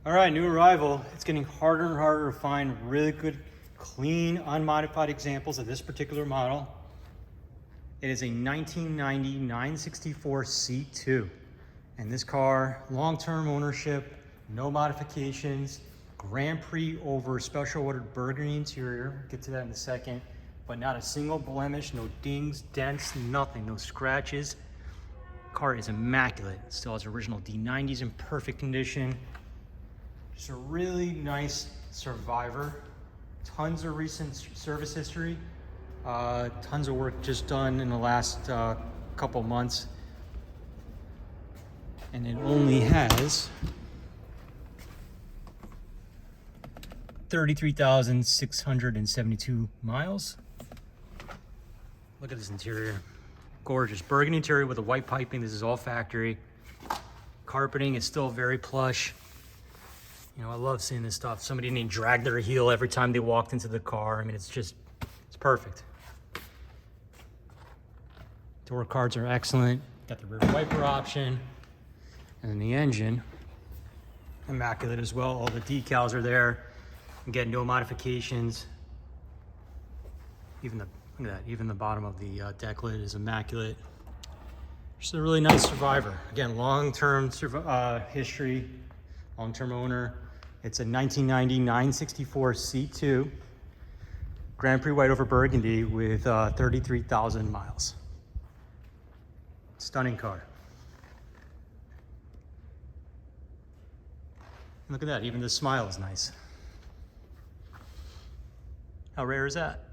All right, new arrival. It's getting harder and harder to find really good, clean, unmodified examples of this particular model. It is a 1990 964 C2. And this car, long-term ownership, no modifications, Grand Prix over special ordered Burgundy interior. We'll get to that in a second. But not a single blemish, no dings, dents, nothing, no scratches. Car is immaculate. Still has original D90s in perfect condition. Just a really nice survivor. Tons of recent service history. Tons of work just done in the last couple months. And it only has 33,672 miles. Look at this interior. Gorgeous. Burgundy interior with a white piping. This is all factory. Carpeting is still very plush. You know, I love seeing this stuff. Somebody didn't drag their heel every time they walked into the car. I mean, it's perfect. Door cards are excellent. Got the rear wiper option. And then the engine, immaculate as well. All the decals are there. Again, no modifications. Look at that. Even the bottom of the deck lid is immaculate. Just a really nice survivor. Again, long-term history, long-term owner. It's a 1990 964 C2 Grand Prix white over Burgundy with 33,000 miles. Stunning car. Look at that, even the smile is nice. How rare is that?